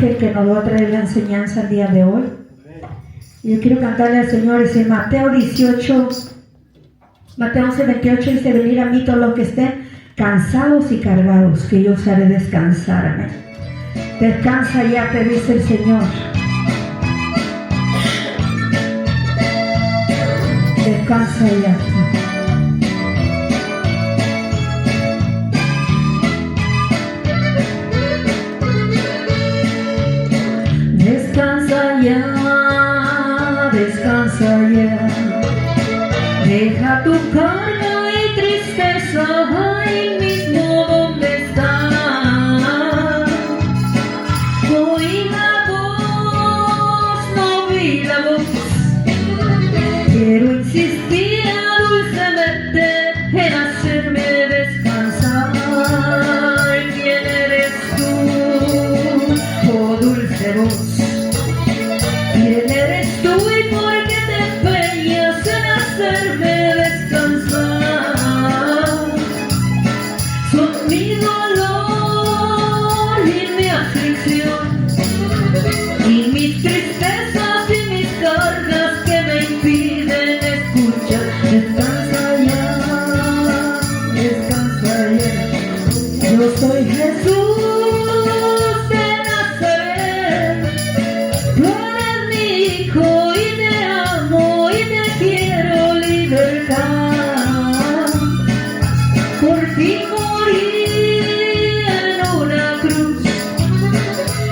Ángel que nos va a traer la enseñanza el día de hoy. Y yo quiero cantarle al Señor, dice Mateo 18, Mateo 11:28 dice: venid a mí todos los que estén cansados y cargados, que yo os haré descansarme. Descansa ya, te dice el Señor. Descansa ya. Descansa ya, descansa ya. Deja tu carga y tristeza ahí mismo donde estás. Oí la voz, no oí la voz. Quiero insistir dulcemente en hacerme descansar. ¿Quién eres tú, oh dulce voz? ¿Quién eres tú y por qué te empeñas en hacerme descansar? Son mi dolor y mi aflicción, y mis tristezas y mis cargas que me impiden escuchar. Descansa ya, descansa ya. Yo soy Jesús de Nazaret. Tú eres mi hijo y te amo y te quiero libertar. Por ti morí en una cruz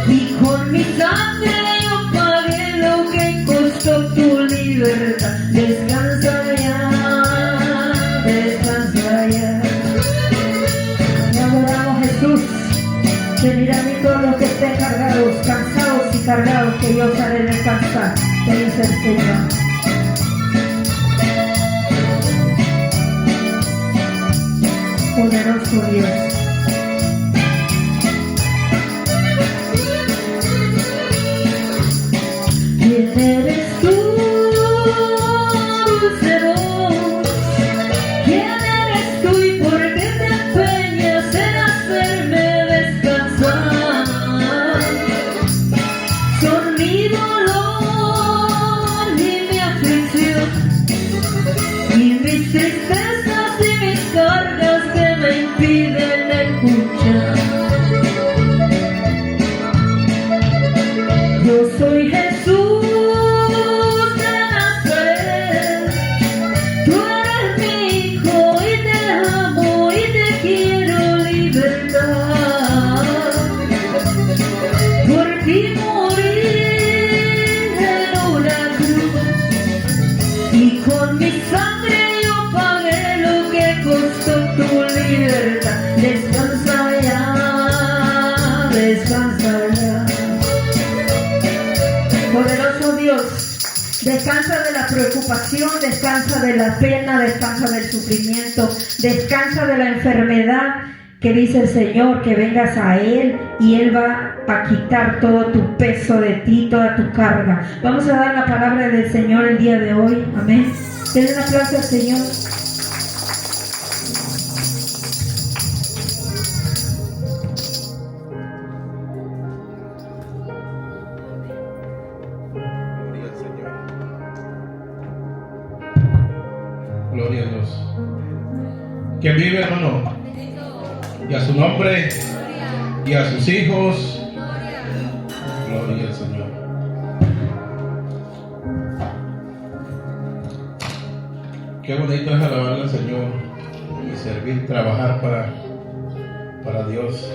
y con mi sangre yo pagué lo que costó tu libertad. Descansa ya, descansa ya. Te adoramos, Jesús. Venid a mí todos los que estén cargados, cansados y cargados, que yo os haré descansar, te dice el Señor. Poderoso Dios. ¿Quién eres tú, dulce voz? ¿Quién eres tú y por qué te empeñas en hacerme descansar? Son mi dolor y mi aflicción, y mis tristezas y mis cargas que me impiden escuchar. Yo soy Jesús de Nazaret. Tú eres mi hijo y te amo y te quiero libertar. Por ti morí en una cruz y con mi sangre yo pagué lo que costó tu libertad. Descansa ya, descansa ya. Poderoso Dios, descansa de la preocupación, descansa de la pena, descansa del sufrimiento, descansa de la enfermedad, que dice el Señor que vengas a Él y Él va a quitar todo tu peso de ti, toda tu carga. Vamos a dar la palabra del Señor el día de hoy. Amén. Denle un aplauso al Señor. Gloria a Dios. ¿Quién vive, hermano? Y a su nombre y a sus hijos. Gloria al Señor. Qué bonito es alabar al Señor y servir, trabajar para Dios.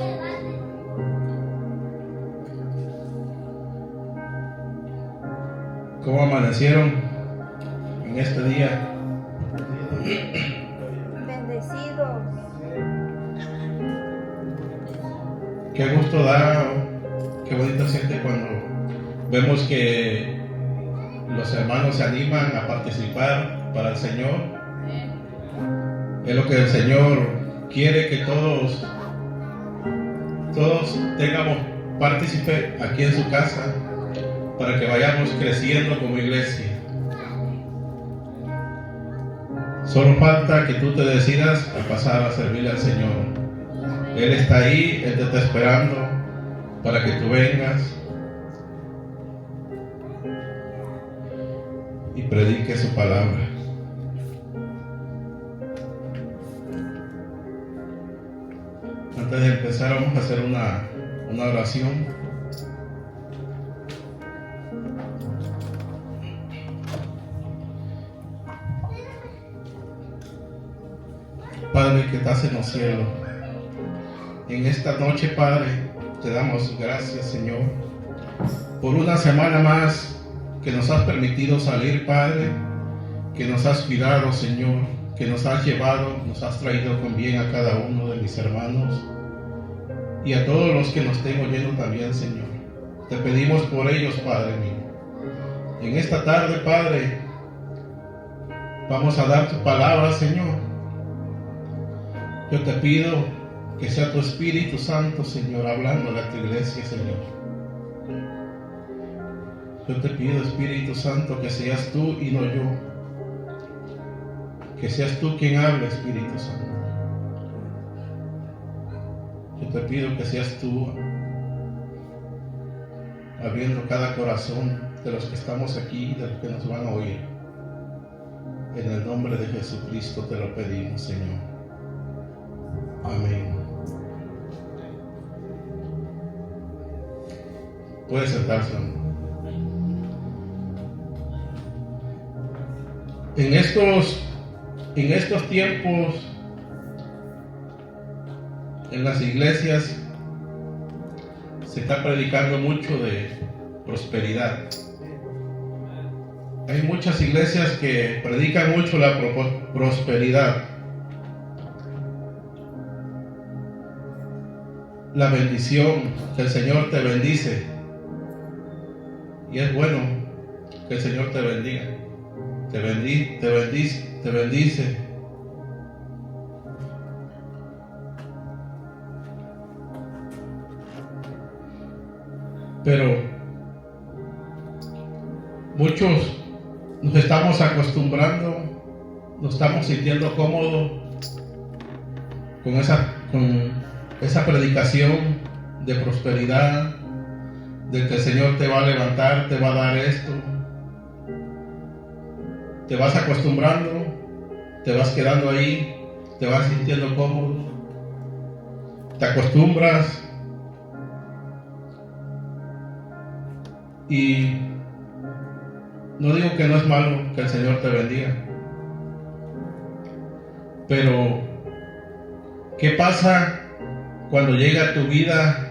¿Cómo amanecieron en este día? Bendecidos. Qué gusto da, qué bonito siente cuando vemos que los hermanos se animan a participar para el Señor. Es lo que el Señor quiere, que todos tengamos partícipe aquí en su casa para que vayamos creciendo como iglesia. Solo falta que tú te decidas a pasar a servirle al Señor. Él está ahí, Él te está esperando. para que tú vengas y prediques su palabra. Antes de empezar vamos a hacer una oración. Padre que estás en los cielos, en esta noche, Padre, te damos gracias, Señor, por una semana más que nos has permitido salir, Padre, que nos has cuidado, Señor, que nos has llevado, nos has traído con bien a cada uno de mis hermanos y a todos los que nos estén oyendo también, Señor. Te pedimos por ellos, Padre mío. En esta tarde, Padre, vamos a dar tu palabra, Señor. Yo te pido que sea tu Espíritu Santo, Señor, hablándole a tu iglesia, Señor. Yo te pido, Espíritu Santo, que seas tú y no yo. Que seas tú quien hable, Espíritu Santo. Yo te pido que seas tú abriendo cada corazón de los que estamos aquí y de los que nos van a oír. En el nombre de Jesucristo te lo pedimos, Señor. Amén. Puede sentarse. En estos tiempos, en las iglesias se está predicando mucho de prosperidad. Hay muchas iglesias que predican mucho la prosperidad, la bendición, que el Señor te bendice. Y es bueno que el Señor te bendiga, te bendice. Pero muchos nos estamos acostumbrando, nos estamos sintiendo cómodos con esa predicación de prosperidad, de que el Señor te va a levantar, te va a dar esto. Te vas acostumbrando, te vas quedando ahí, te vas sintiendo cómodo, te acostumbras y no digo que no es malo que el Señor te bendiga, pero ¿qué pasa cuando llega a tu vida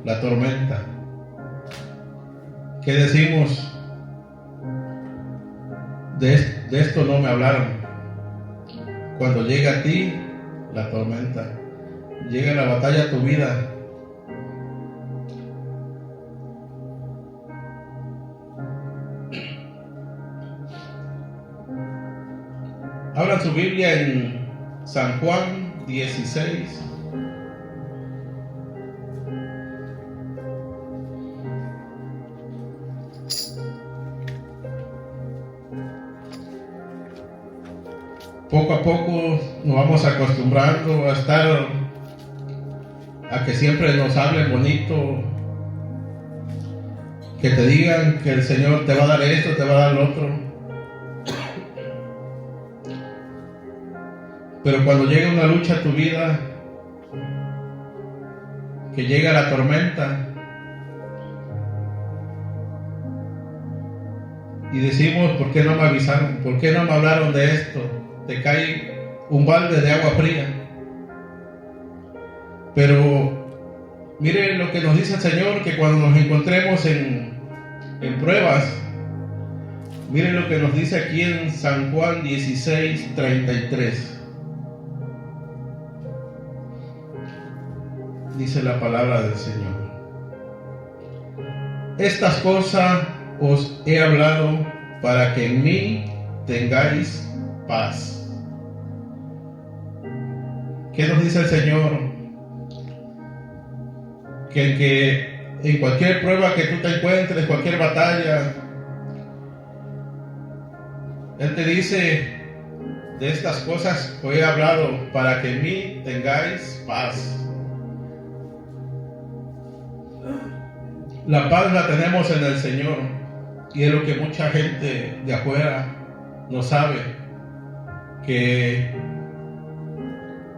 la tormenta? ¿Qué decimos? De esto no me hablaron. Cuando llega a ti la tormenta, llega la batalla a tu vida, abran su Biblia en San Juan 16. Poco a poco nos vamos acostumbrando a que siempre nos hablen bonito, que te digan que el Señor te va a dar esto, te va a dar lo otro. Pero cuando llega una lucha a tu vida, que llega la tormenta, y decimos, ¿por qué no me avisaron? ¿Por qué no me hablaron de esto? Te cae un balde de agua fría. Pero mire lo que nos dice el Señor, que cuando nos encontremos en pruebas, mire lo que nos dice aquí en San Juan 16:33. Dice la palabra del Señor: estas cosas os he hablado para que en mí tengáis paz. ¿Qué nos dice el Señor? Que en cualquier prueba que tú te encuentres, cualquier batalla, Él te dice: de estas cosas os he hablado para que en mí tengáis paz. La paz la tenemos en el Señor, y es lo que mucha gente de afuera no sabe, que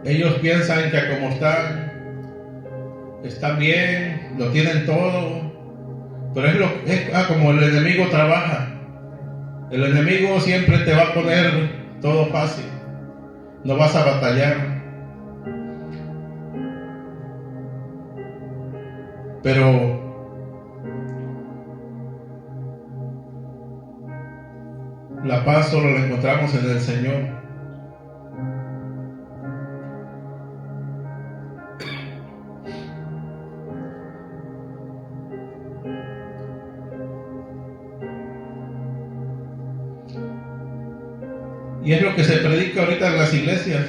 ellos piensan que como están bien, lo tienen todo, pero es como el enemigo trabaja. El enemigo siempre te va a poner todo fácil, no vas a batallar. Pero la paz solo la encontramos en el Señor. Y es lo que se predica ahorita en las iglesias,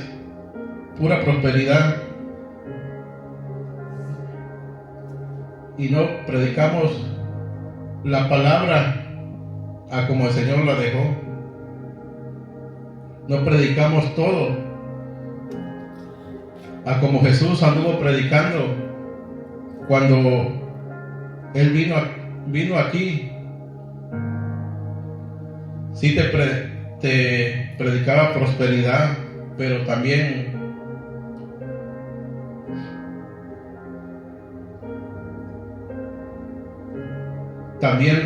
pura prosperidad. Y no predicamos la palabra a como el Señor la dejó. No predicamos todo a como Jesús anduvo predicando cuando Él vino aquí. Sí te predicaba prosperidad, pero también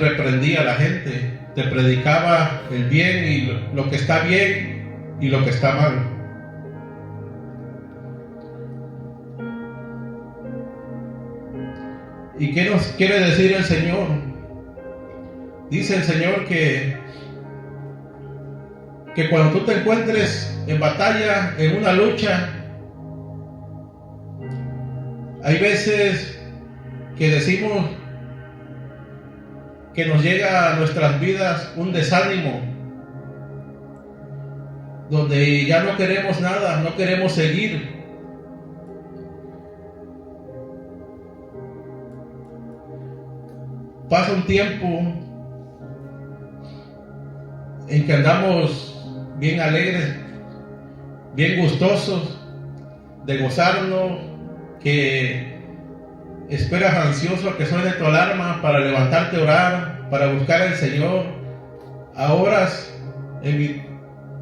reprendía a la gente, te predicaba el bien y lo que está bien y lo que está mal. ¿Y qué nos quiere decir el Señor? Dice el Señor que cuando tú te encuentres en batalla, en una lucha, hay veces que decimos que nos llega a nuestras vidas un desánimo, donde ya no queremos nada, no queremos seguir. Pasa un tiempo en que andamos bien alegres, bien gustosos de gozarnos, que esperas ansioso a que suene tu alarma para levantarte a orar, para buscar al Señor. Ahora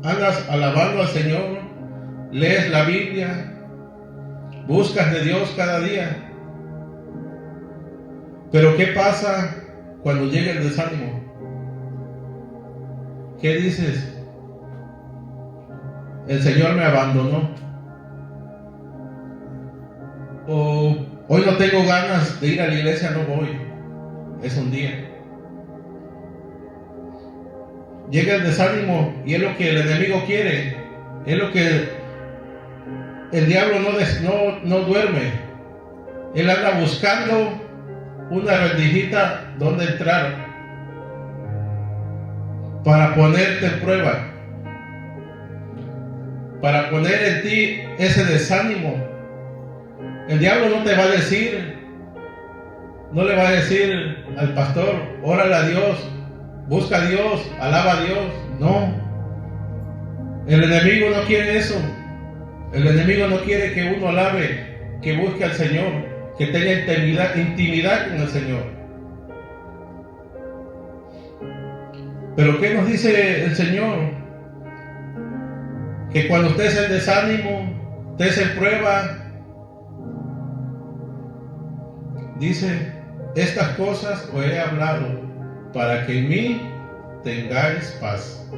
andas alabando al Señor, lees la Biblia, buscas de Dios cada día. Pero ¿qué pasa cuando llega el desánimo? ¿Qué dices? El Señor me abandonó. O hoy no tengo ganas de ir a la iglesia, no voy. Es un día. Llega el desánimo y es lo que el enemigo quiere. Es lo que el diablo no duerme. Él anda buscando una rendijita donde entrar para ponerte en prueba, para poner en ti ese desánimo. El diablo no te va a decir, no le va a decir al pastor, órale a Dios, busca a Dios, alaba a Dios. No, el enemigo no quiere eso. El enemigo no quiere que uno alabe, que busque al Señor, que tenga intimidad con el Señor. Pero ¿qué nos dice el Señor? Que cuando estés en desánimo, estés en prueba, dice, estas cosas os he hablado para que en mí tengáis paz.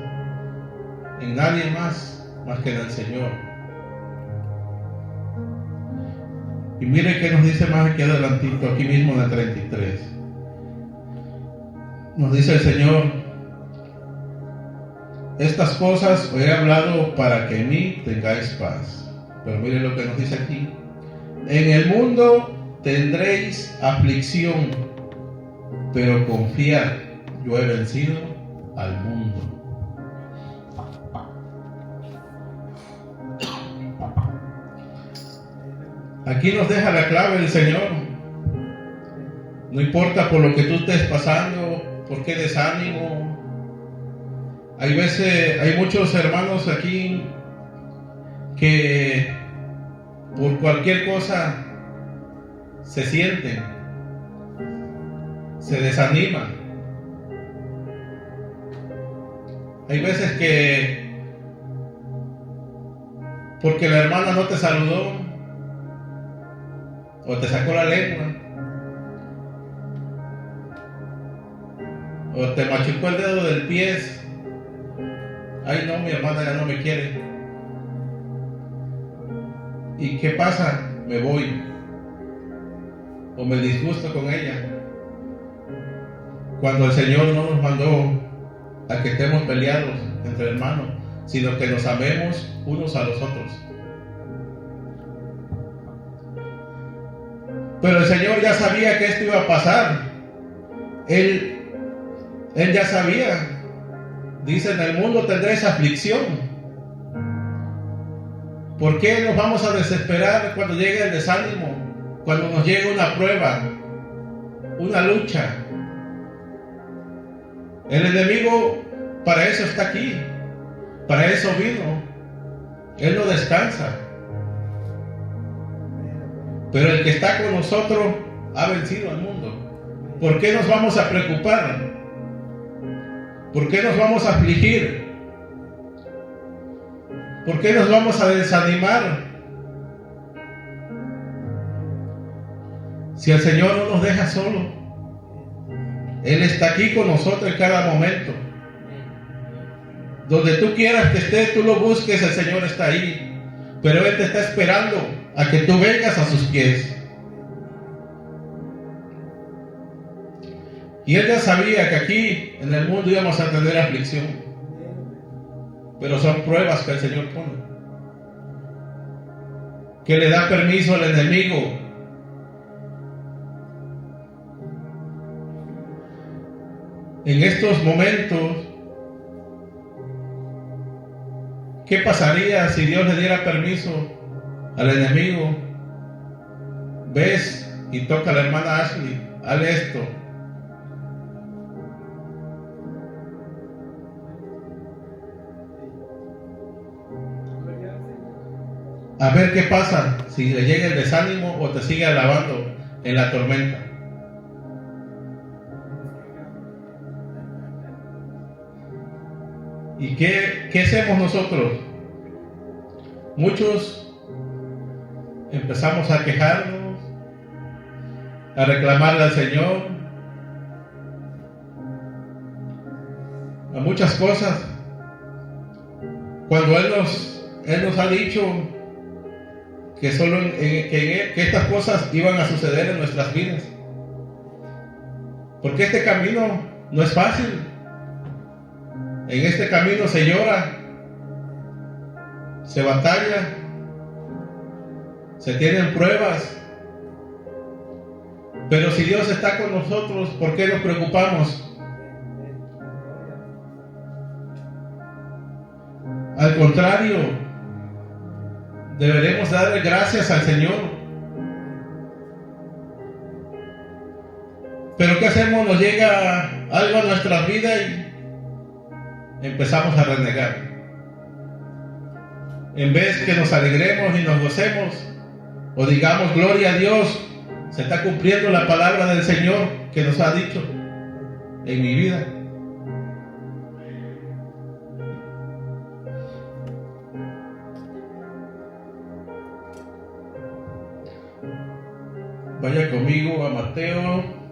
En nadie más que en el Señor. Y mire que nos dice más aquí adelantito, aquí mismo en el 33. Nos dice el Señor, estas cosas os he hablado para que en mí tengáis paz. Pero mire lo que nos dice aquí. En el mundo tendréis aflicción, pero confiad, yo he vencido al mundo. Aquí nos deja la clave el Señor. No importa por lo que tú estés pasando, por qué desánimo. Hay muchos hermanos aquí que por cualquier cosa se sienten. se desaniman. Hay veces que porque la hermana no te saludó o te sacó la lengua o te machucó el dedo del pie, ay no, mi hermana ya no me quiere. ¿Y qué pasa? Me voy o me disgusto con ella, cuando el Señor no nos mandó a que estemos peleados entre hermanos, sino que nos amemos unos a los otros. Pero el Señor ya sabía que esto iba a pasar. Él ya sabía. Dice, en el mundo tendréis aflicción. ¿Por qué nos vamos a desesperar cuando llegue el desánimo? Cuando nos llegue una prueba, una lucha. El enemigo para eso está aquí. Para eso vino. Él no descansa. Pero el que está con nosotros ha vencido al mundo. ¿Por qué nos vamos a preocupar? ¿Por qué nos vamos a afligir? ¿Por qué nos vamos a desanimar? Si el Señor no nos deja solo, Él está aquí con nosotros en cada momento. Donde tú quieras que esté, tú lo busques, el Señor está ahí. Pero Él te está esperando a que tú vengas a sus pies. Y Él ya sabía que aquí en el mundo íbamos a tener aflicción. Pero son pruebas que el Señor pone, que le da permiso al enemigo en estos momentos. ¿Qué pasaría si Dios le diera permiso al enemigo? Ves y toca a la hermana Ashley, hazle esto. A ver qué pasa si le llega el desánimo o te sigue alabando en la tormenta. ¿Y qué hacemos nosotros? Muchos empezamos a quejarnos, a reclamarle al Señor, a muchas cosas, cuando Él nos ha dicho que solo que estas cosas iban a suceder en nuestras vidas. Porque este camino no es fácil. En este camino se llora, se batalla, se tienen pruebas. Pero si Dios está con nosotros, ¿por qué nos preocupamos? Al contrario, deberemos darle gracias al Señor. Pero ¿qué hacemos? Nos llega algo a nuestra vida y empezamos a renegar. En vez que nos alegremos y nos gocemos, o digamos gloria a Dios, se está cumpliendo la palabra del Señor que nos ha dicho en mi vida. Vaya conmigo a Mateo.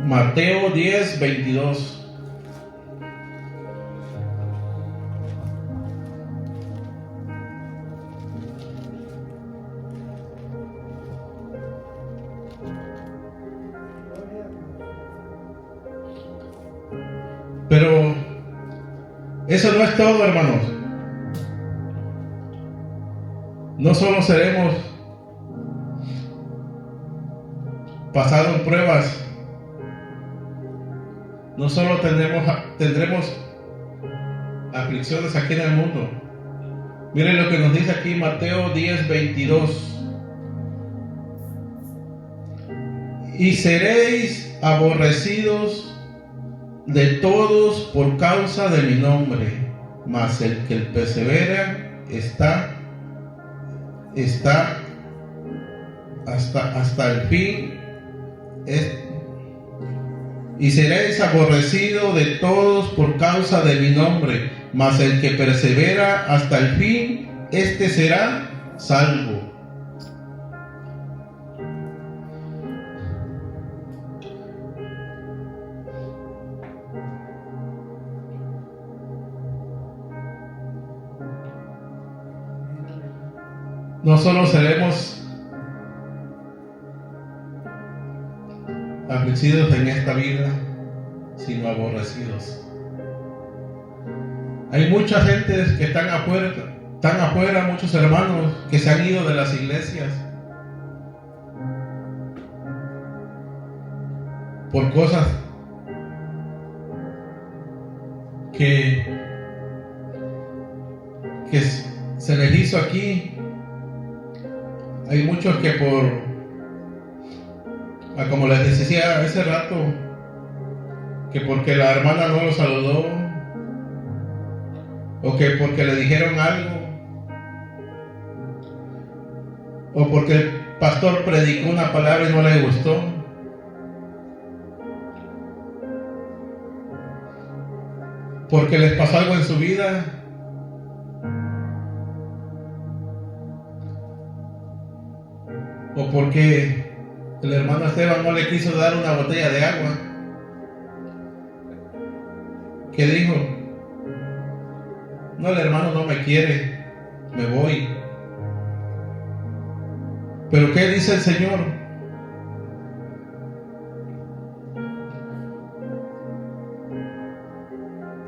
Mateo 10:22. Pero eso no es todo, hermanos. No solo seremos pasados en pruebas, no solo tendremos aflicciones aquí en el mundo. Miren lo que nos dice aquí Mateo 10:22. Y seréis aborrecidos de todos por causa de mi nombre, mas el que persevera está hasta el fin. Y seréis aborrecidos de todos por causa de mi nombre, mas el que persevera hasta el fin, este será salvo. No solo seremos afligidos en esta vida, sino aborrecidos. Hay mucha gente que están afuera, muchos hermanos que se han ido de las iglesias por cosas que se les hizo aquí. Hay muchos que como les decía hace rato, que porque la hermana no lo saludó, o que porque le dijeron algo, o porque el pastor predicó una palabra y no le gustó, porque les pasó algo en su vida, o porque el hermano Esteban no le quiso dar una botella de agua, que dijo: no, el hermano no me quiere, me voy. Pero ¿qué dice el Señor?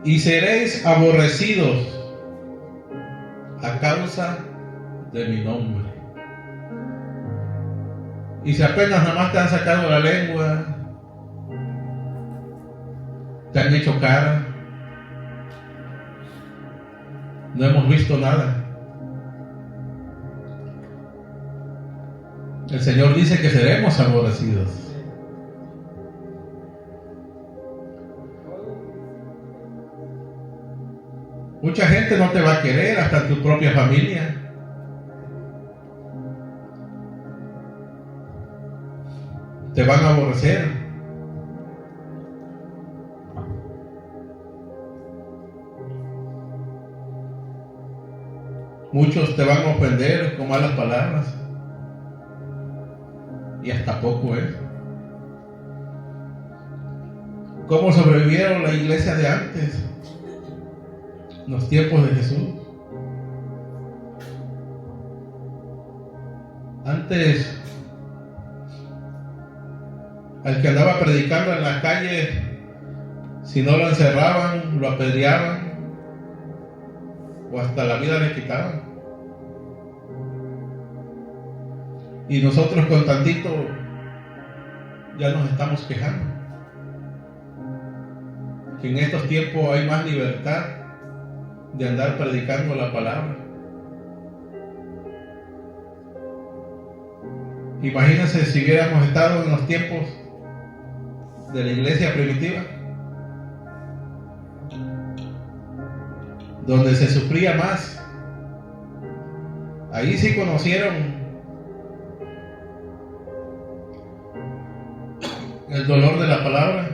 Y seréis aborrecidos a causa de mi nombre. Y si apenas nada más te han sacado la lengua, te han hecho cara, no hemos visto nada. El Señor dice que seremos aborrecidos. Mucha gente no te va a querer, hasta tu propia familia. Te van a aborrecer. Muchos te van a ofender con malas palabras. Y hasta poco es. ¿Cómo sobrevivieron la iglesia de antes? En los tiempos de Jesús. Antes, al que andaba predicando en la calle, si no lo encerraban, lo apedreaban, o hasta la vida le quitaban. Y nosotros con tantito ya nos estamos quejando. Que en estos tiempos hay más libertad de andar predicando la palabra. Imagínense si hubiéramos estado en los tiempos de la iglesia primitiva, donde se sufría más. Ahí sí conocieron el dolor de la palabra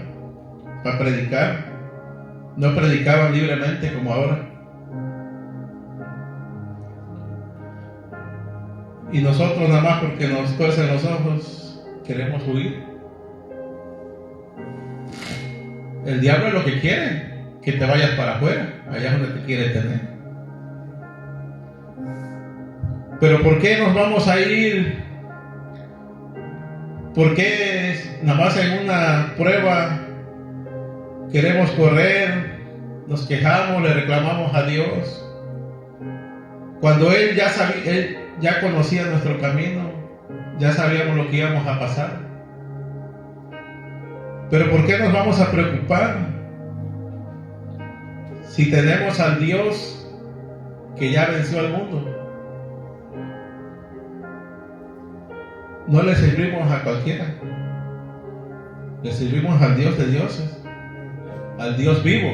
para predicar. No predicaban libremente como ahora. Y nosotros nada más porque nos tuercen los ojos queremos huir. El diablo es lo que quiere, que te vayas para afuera, allá donde te quiere tener. Pero ¿por qué nos vamos a ir? ¿Por qué nada más en una prueba queremos correr, nos quejamos, le reclamamos a Dios? Cuando Él ya conocía nuestro camino, ya sabíamos lo que íbamos a pasar. Pero ¿por qué nos vamos a preocupar si tenemos al Dios que ya venció al mundo? No le servimos a cualquiera, le servimos al Dios de dioses, al Dios vivo.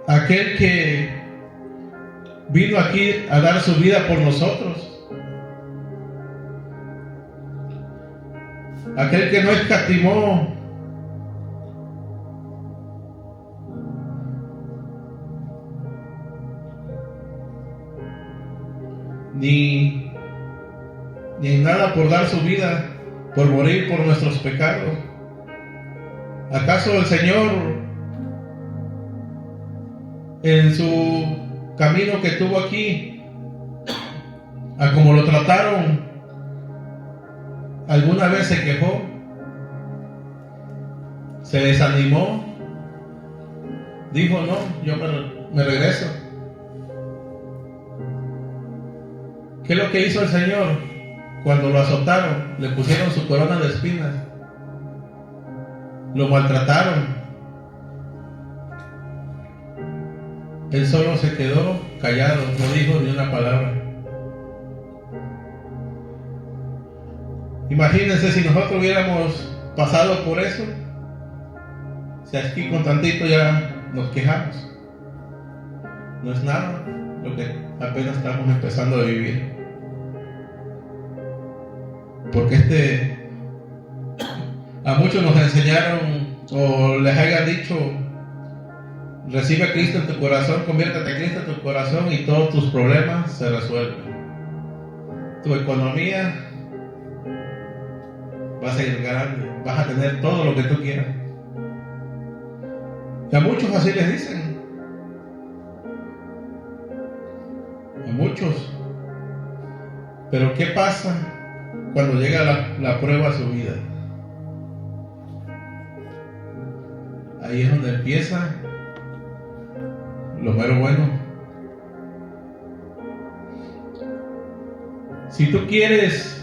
Aquel que vino aquí a dar su vida por nosotros. Aquel que no escatimó ni en nada por dar su vida, por morir por nuestros pecados. ¿Acaso el Señor, en su camino que tuvo aquí, a como lo trataron, alguna vez se quejó? ¿Se desanimó? Dijo, no, yo me regreso. ¿Qué es lo que hizo el Señor? Cuando lo azotaron, le pusieron su corona de espinas, lo maltrataron. Él solo se quedó callado, no dijo ni una palabra. Imagínense si nosotros hubiéramos pasado por eso. Si aquí con tantito ya nos quejamos. No es nada lo que apenas estamos empezando a vivir. Porque a muchos nos enseñaron o les hayan dicho: recibe a Cristo en tu corazón, conviértete a Cristo en tu corazón y todos tus problemas se resuelven. Tu economía va a ser grande, vas a tener todo lo que tú quieras. Y a muchos así les dicen. A muchos. Pero ¿qué pasa cuando llega la prueba a su vida? Ahí es donde empieza lo mero bueno. Si tú quieres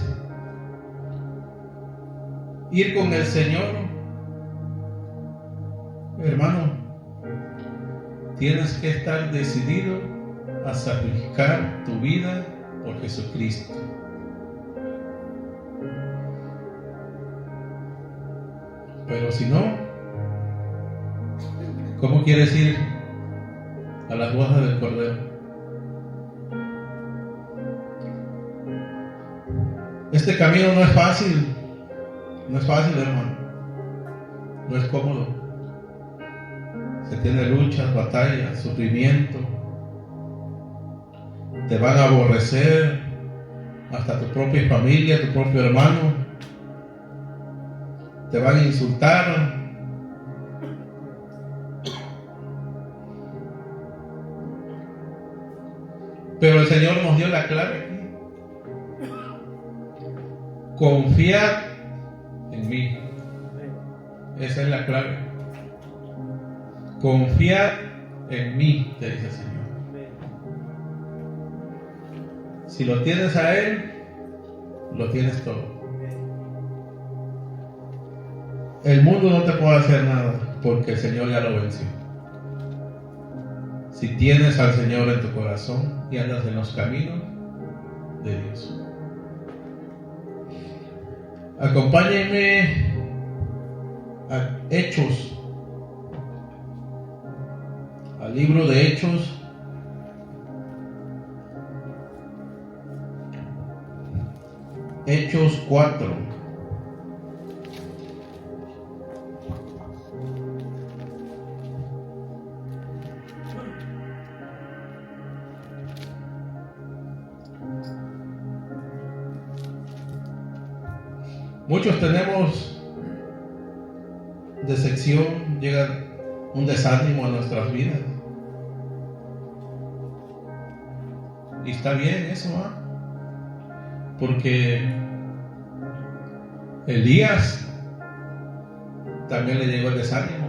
ir con el Señor, hermano, tienes que estar decidido a sacrificar tu vida por Jesucristo. Pero si no, ¿cómo quieres ir a las bodas del Cordero? Este camino no es fácil. No es fácil, hermano. No es cómodo. Se tiene luchas, batallas, sufrimiento. Te van a aborrecer hasta tu propia familia, tu propio hermano. Te van a insultar. Pero el Señor nos dio la clave aquí. Confiad en mí. Esa es la clave. Confiad en mí, te dice el Señor. Si lo tienes a Él, lo tienes todo. El mundo no te puede hacer nada, porque el Señor ya lo venció. Si tienes al Señor en tu corazón y andas en los caminos de Dios. Acompáñenme a Hechos, al libro de Hechos, Hechos 4. Muchos tenemos decepción, llega un desánimo a nuestras vidas. Y está bien eso, ¿eh? Porque Elías también le llegó el desánimo.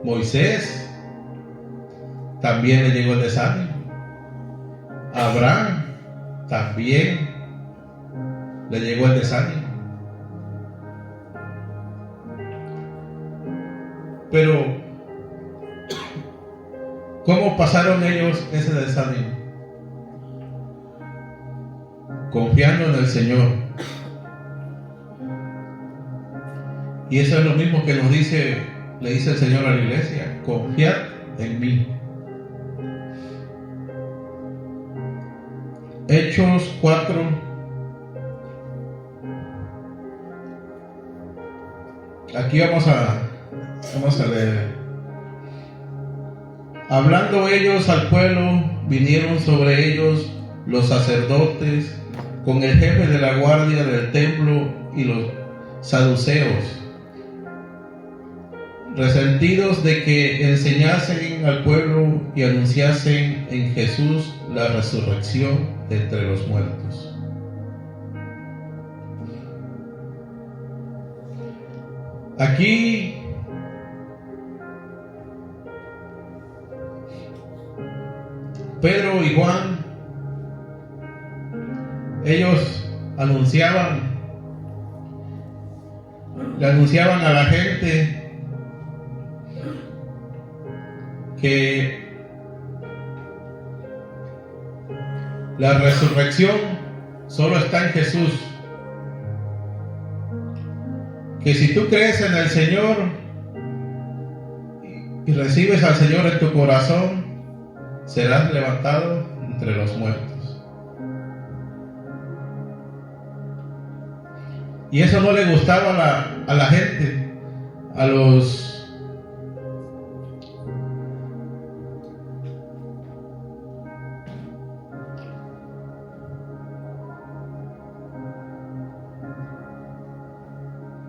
Moisés también le llegó el desánimo. Abraham también le llegó el desánimo. Pero ¿cómo pasaron ellos ese desánimo? confiando en el Señor. Y eso es lo mismo que le dice el Señor a la iglesia: confiad en mí. Hechos 4. Aquí vamos a leer. Hablando ellos al pueblo, vinieron sobre ellos los sacerdotes con el jefe de la guardia del templo y los saduceos, resentidos de que enseñasen al pueblo y anunciasen en Jesús la resurrección de entre los muertos. Aquí Pedro y Juan, ellos le anunciaban a la gente que la resurrección solo está en Jesús. Que si tú crees en el Señor y recibes al Señor en tu corazón, serás levantado entre los muertos. Y eso no le gustaba a la gente, a los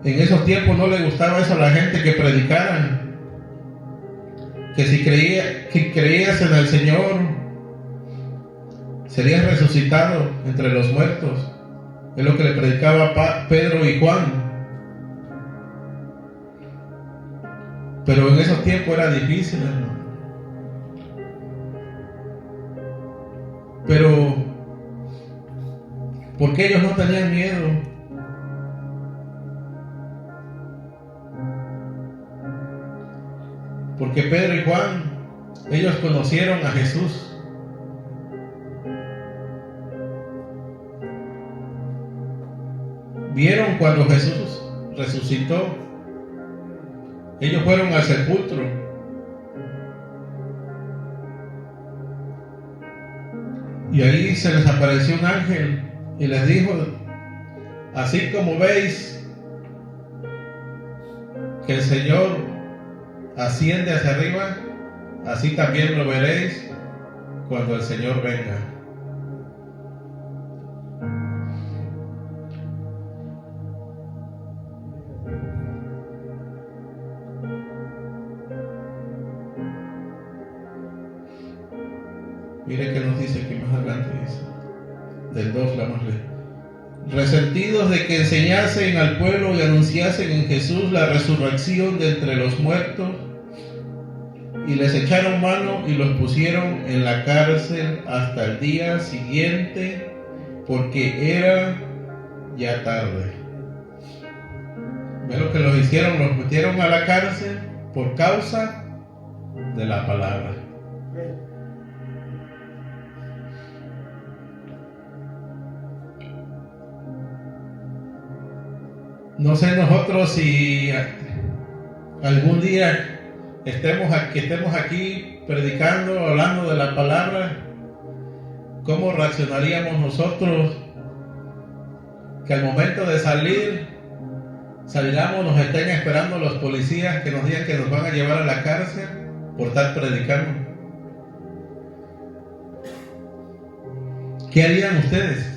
en esos tiempos no le gustaba eso a la gente, que predicaran que si creías en el Señor serías resucitado entre los muertos. Es lo que le predicaba Pedro y Juan. Pero en esos tiempos era difícil, hermano. Pero ¿por qué ellos no tenían miedo? Porque Pedro y Juan, ellos conocieron a Jesús. Vieron cuando Jesús resucitó. Ellos fueron al sepulcro. Y ahí se les apareció un ángel y les dijo: así como veis que el Señor asciende hacia arriba, así también lo veréis cuando el Señor venga. Mire que nos dice aquí más adelante, dice, del 2, la más lejos. Resentidos de que enseñasen al pueblo y anunciasen en Jesús la resurrección de entre los muertos, y les echaron mano y los pusieron en la cárcel hasta el día siguiente, porque era ya tarde. ¿Ve lo que los hicieron? Los metieron a la cárcel por causa de la palabra. No sé nosotros si algún día estemos aquí predicando, hablando de la palabra, ¿cómo reaccionaríamos nosotros? Que al momento de salgamos, nos estén esperando los policías que nos digan que nos van a llevar a la cárcel por estar predicando. ¿Qué harían ustedes?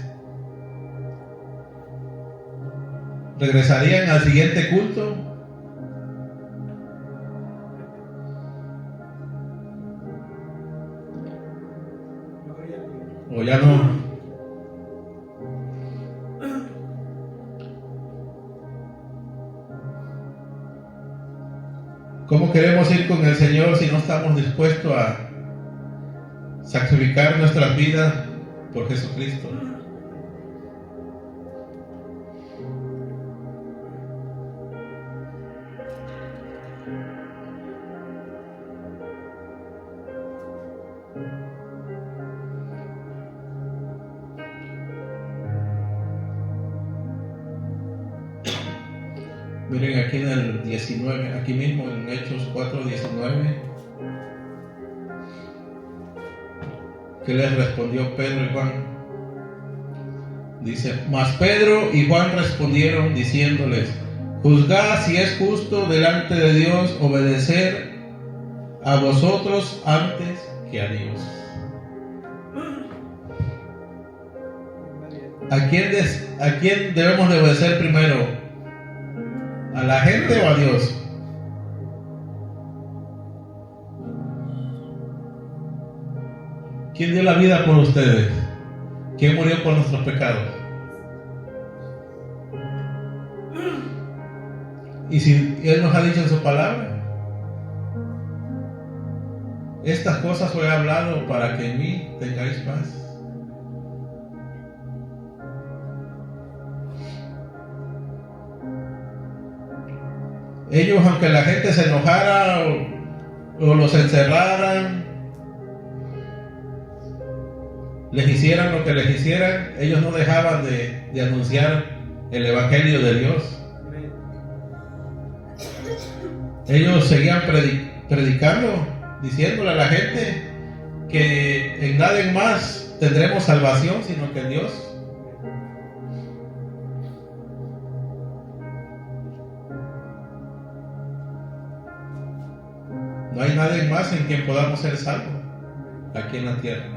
¿Regresarían al siguiente culto? ¿O ya no? ¿Cómo queremos ir con el Señor si no estamos dispuestos a sacrificar nuestras vidas por Jesucristo? Miren aquí en el 19, aquí mismo en Hechos 4:19, ¿qué les respondió Pedro y Juan? Dice, mas Pedro y Juan respondieron diciéndoles, juzgad si es justo delante de Dios obedecer a vosotros antes que a Dios. ¿A quién debemos de obedecer primero? ¿A la gente o a Dios? ¿Quién dio la vida por ustedes? ¿Quién murió por nuestros pecados? Y si Él nos ha dicho en su palabra, estas cosas os he hablado para que en mí tengáis paz. Ellos, aunque la gente se enojara o los encerraran, les hicieran lo que les hicieran, ellos no dejaban de anunciar el Evangelio de Dios. Ellos seguían predicando, diciéndole a la gente que en nadie más tendremos salvación, sino que en Dios. No hay nadie más en quien podamos ser salvos aquí en la tierra,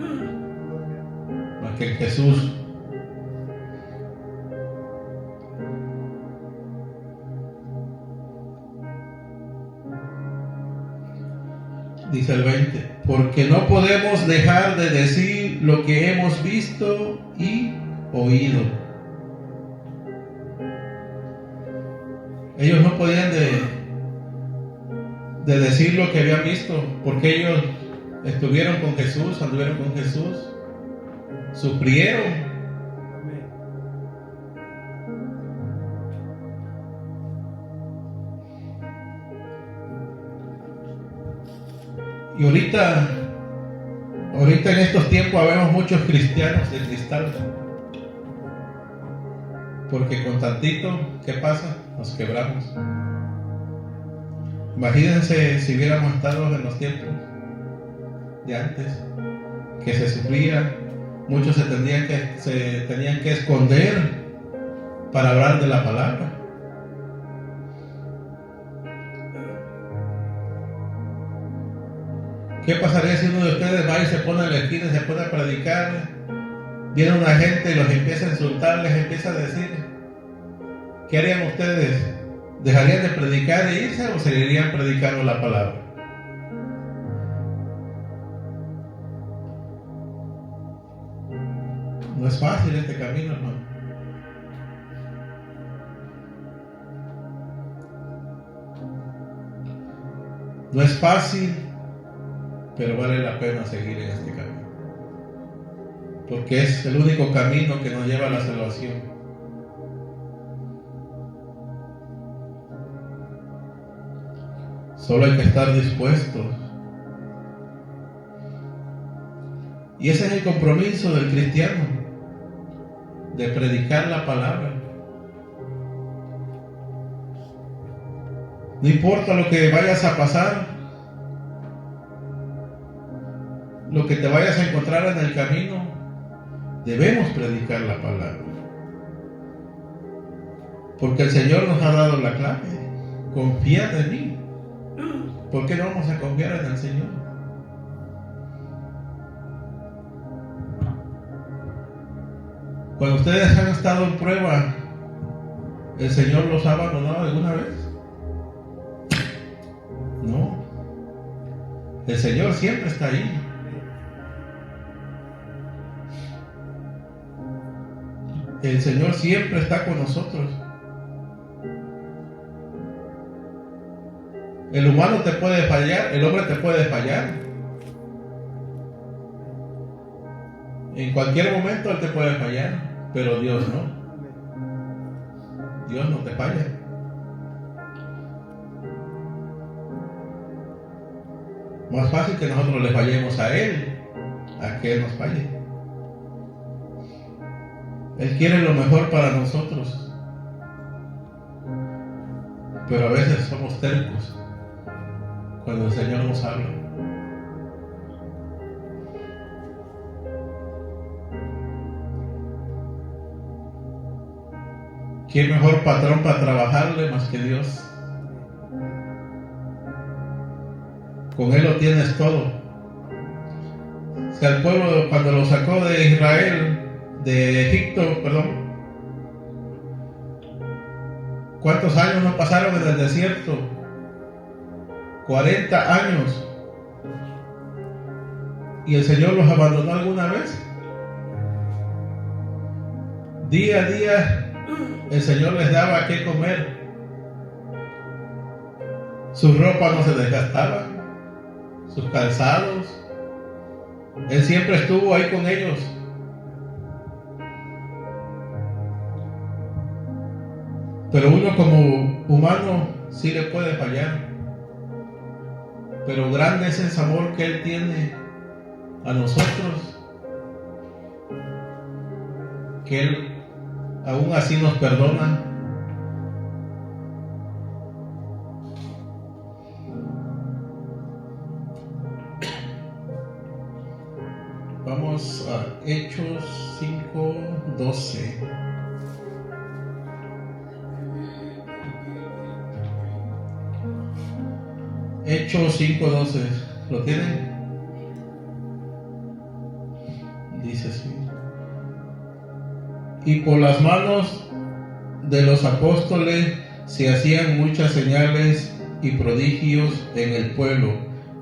más que en Jesús. Dice el 20, porque no podemos dejar de decir lo que hemos visto y oído. Ellos no podían de decir lo que habían visto, porque ellos estuvieron con Jesús, anduvieron con Jesús, sufrieron. Y ahorita en estos tiempos vemos muchos cristianos de cristal, porque con tantito, ¿qué pasa? Nos quebramos. Imagínense si hubiéramos estado en los tiempos de antes, que se sufría, muchos se tenían que esconder para hablar de la palabra. ¿Qué pasaría si uno de ustedes va y se pone en la esquina y se pone a predicar? Viene una gente y los empieza a insultar, les empieza a decir, ¿qué harían ustedes? ¿Dejarían de predicar e irse o seguirían predicando la palabra? No es fácil este camino, hermano. No es fácil, pero vale la pena seguir en este camino, porque es el único camino que nos lleva a la salvación. Solo hay que estar dispuestos. Y ese es el compromiso del cristiano, de predicar la palabra. No importa lo que vayas a pasar, lo que te vayas a encontrar en el camino, debemos predicar la palabra. Porque el Señor nos ha dado la clave. Confiad en mí. ¿Por qué no vamos a confiar en el Señor? Cuando ustedes han estado en prueba, ¿el Señor los ha abandonado alguna vez? No. El Señor siempre está ahí. El Señor siempre está con nosotros. El humano te puede fallar, el hombre te puede fallar. En cualquier momento Él te puede fallar, pero Dios no. Dios no te falla. Más fácil que nosotros le fallemos a Él, a que Él nos falle. Él quiere lo mejor para nosotros. pero a veces somos tercos cuando el Señor nos habla. ¿Quién mejor patrón para trabajarle más que Dios? Con Él lo tienes todo. O sea, el pueblo cuando lo sacó de Israel, de Egipto, perdón, ¿cuántos años no pasaron en el desierto? 40 años. ¿Y el Señor los abandonó alguna vez? Día a día el Señor les daba qué comer. Su ropa no se desgastaba, sus calzados. Él siempre estuvo ahí con ellos. Pero uno como humano sí le puede fallar. Pero grande es el amor que Él tiene a nosotros, que Él aún así nos perdona. Vamos a Hechos 5:12. Hechos 5:12. ¿Lo tienen? Dice así: y por las manos de los apóstoles se hacían muchas señales y prodigios en el pueblo,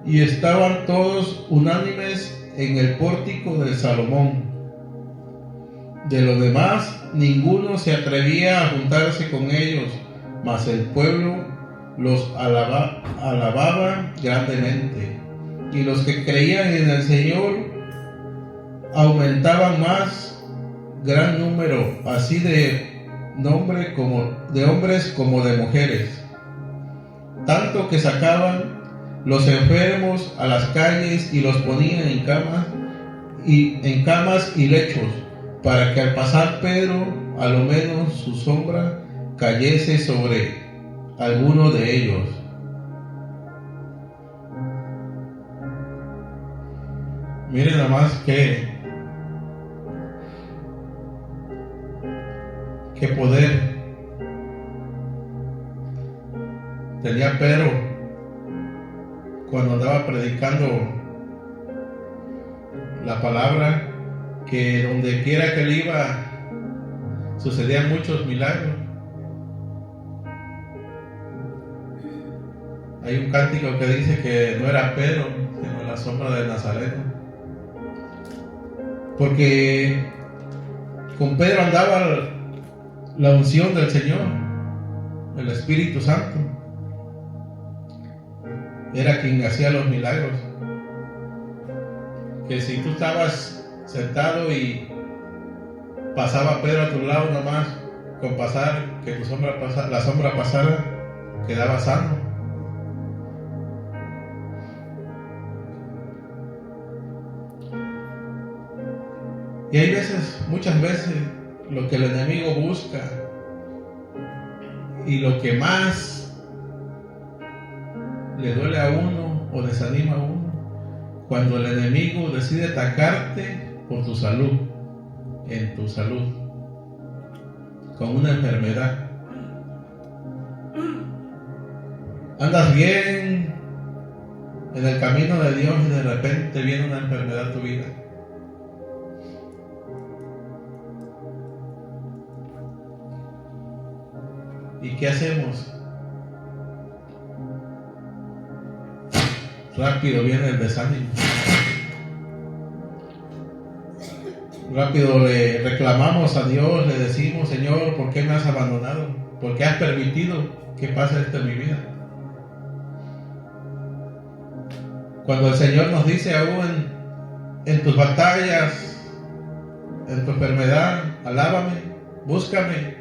y estaban todos unánimes en el pórtico de Salomón. De los demás, ninguno se atrevía a juntarse con ellos, mas el pueblo los alababa grandemente. Y los que creían en el Señor aumentaban más gran número, así de hombres como de mujeres, tanto que sacaban los enfermos a las calles y los ponían en camas y lechos, para que al pasar Pedro, a lo menos su sombra cayese sobre alguno de ellos. Miren nada más qué poder tenía Pedro cuando andaba predicando la palabra, que donde quiera que él iba sucedían muchos milagros. Hay un cántico que dice que no era Pedro, sino la sombra del Nazareno, porque con Pedro andaba la unción del Señor, el Espíritu Santo. Era quien hacía los milagros. Que si tú estabas sentado y pasaba Pedro a tu lado, nomás con pasar, que la sombra pasara, quedaba sano. Y hay veces, muchas veces, lo que el enemigo busca y lo que más le duele a uno o desanima a uno, cuando el enemigo decide atacarte por tu salud, en tu salud, con una enfermedad. Andas bien en el camino de Dios y de repente viene una enfermedad a tu vida. ¿Y qué hacemos? Rápido viene el desánimo. Rápido le reclamamos a Dios, le decimos: Señor, ¿por qué me has abandonado? ¿Por qué has permitido que pase esto en mi vida? Cuando el Señor nos dice aún en tus batallas, en tu enfermedad, alábame, búscame,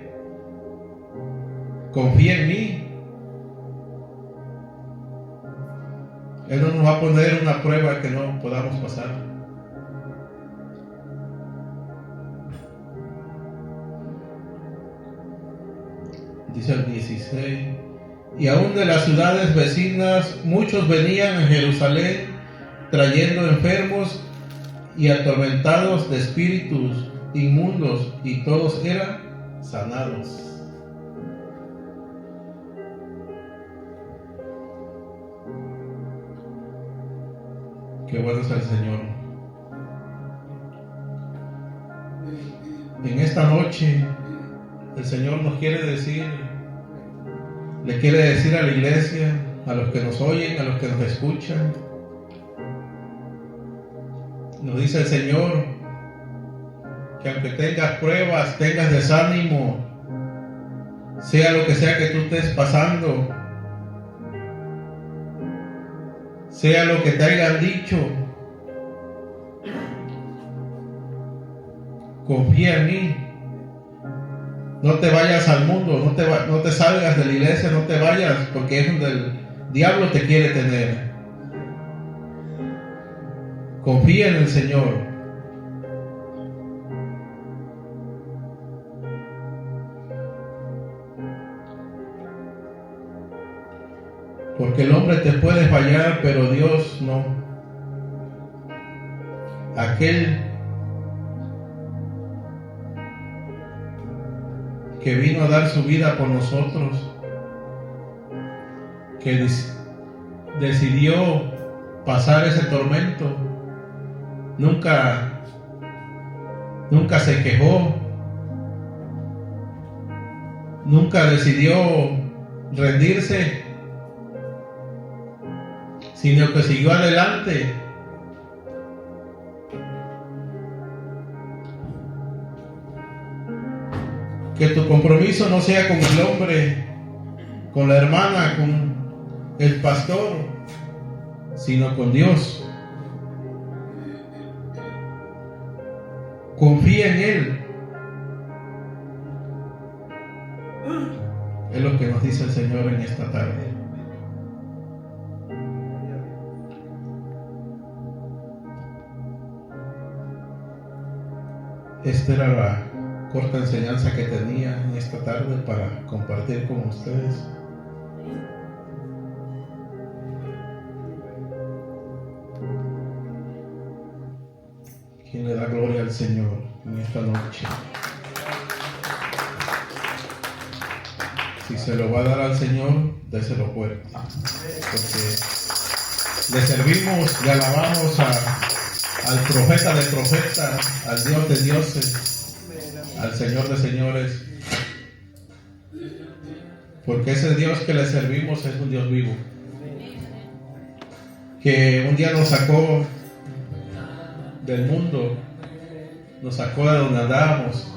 confía en mí. Él no nos va a poner una prueba que no podamos pasar. Dice el 16: y aún de las ciudades vecinas muchos venían a Jerusalén trayendo enfermos y atormentados de espíritus inmundos, y todos eran sanados. Qué bueno es el Señor. En esta noche el Señor nos quiere decir, le quiere decir a la iglesia, a los que nos oyen, a los que nos escuchan. Nos dice el Señor que aunque tengas pruebas, tengas desánimo, sea lo que sea que tú estés pasando, sea lo que te hayan dicho, confía en mí. No te vayas al mundo, no te salgas de la iglesia, no te vayas, porque es donde el diablo te quiere tener. Confía en el Señor. Porque el hombre te puede fallar, pero Dios no. Aquel que vino a dar su vida por nosotros, que decidió pasar ese tormento, nunca se quejó, nunca decidió rendirse, sino que siguió adelante. Que tu compromiso no sea con el hombre, con la hermana, con el pastor, sino con Dios. Confía en Él. Es lo que nos dice el Señor en esta tarde. Esta era la corta enseñanza que tenía en esta tarde para compartir con ustedes. ¿Quién le da gloria al Señor en esta noche? Si se lo va a dar al Señor, déselo fuerte, porque le servimos y alabamos al profeta de profetas, al Dios de dioses, al Señor de señores, porque ese Dios que le servimos es un Dios vivo, que un día nos sacó del mundo, nos sacó de donde andábamos.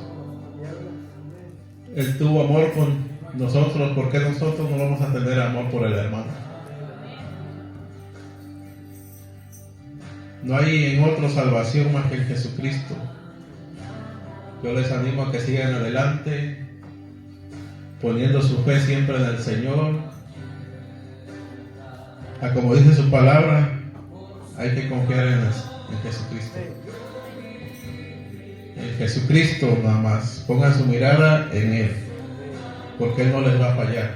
Él tuvo amor con nosotros. ¿Por qué nosotros no vamos a tener amor por el hermano? No hay en otro salvación más que en Jesucristo. Yo les animo a que sigan adelante, poniendo su fe siempre en el Señor. Como dice su palabra, hay que confiar en Jesucristo. En Jesucristo nada más. Pongan su mirada en Él, porque Él no les va a fallar.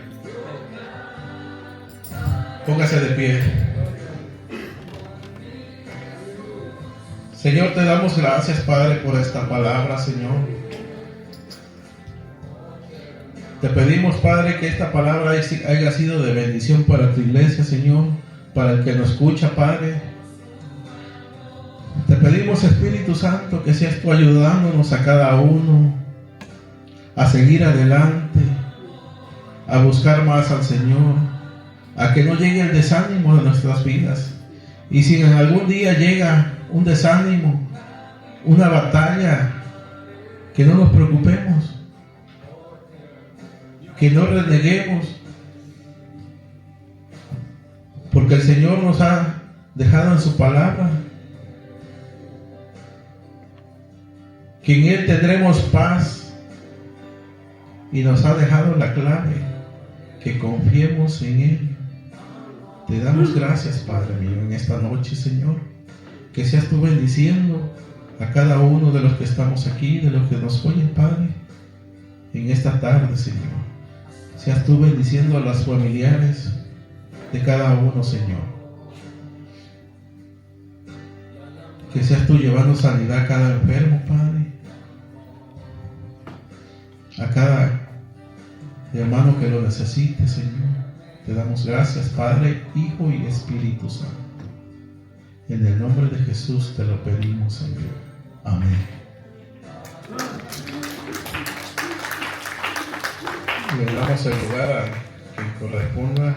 Póngase de pie. Señor, te damos gracias, Padre, por esta palabra, Señor. Te pedimos, Padre, que esta palabra haya sido de bendición para tu iglesia, Señor, para el que nos escucha, Padre. Te pedimos, Espíritu Santo, que seas tú ayudándonos a cada uno a seguir adelante, a buscar más al Señor, a que no llegue el desánimo de nuestras vidas. Y si en algún día llega un desánimo, una batalla, que no nos preocupemos, que no reneguemos, porque el Señor nos ha dejado en su palabra que en Él tendremos paz, y nos ha dejado la clave, que confiemos en Él. Te damos gracias, Padre mío, en esta noche, Señor. Que seas tú bendiciendo a cada uno de los que estamos aquí, de los que nos oyen, Padre, en esta tarde, Señor. Seas tú bendiciendo a las familiares de cada uno, Señor. Que seas tú llevando sanidad a cada enfermo, Padre. A cada hermano que lo necesite, Señor. Te damos gracias, Padre, Hijo y Espíritu Santo. En el nombre de Jesús te lo pedimos, Señor. Amén. Le damos el lugar a quien corresponda.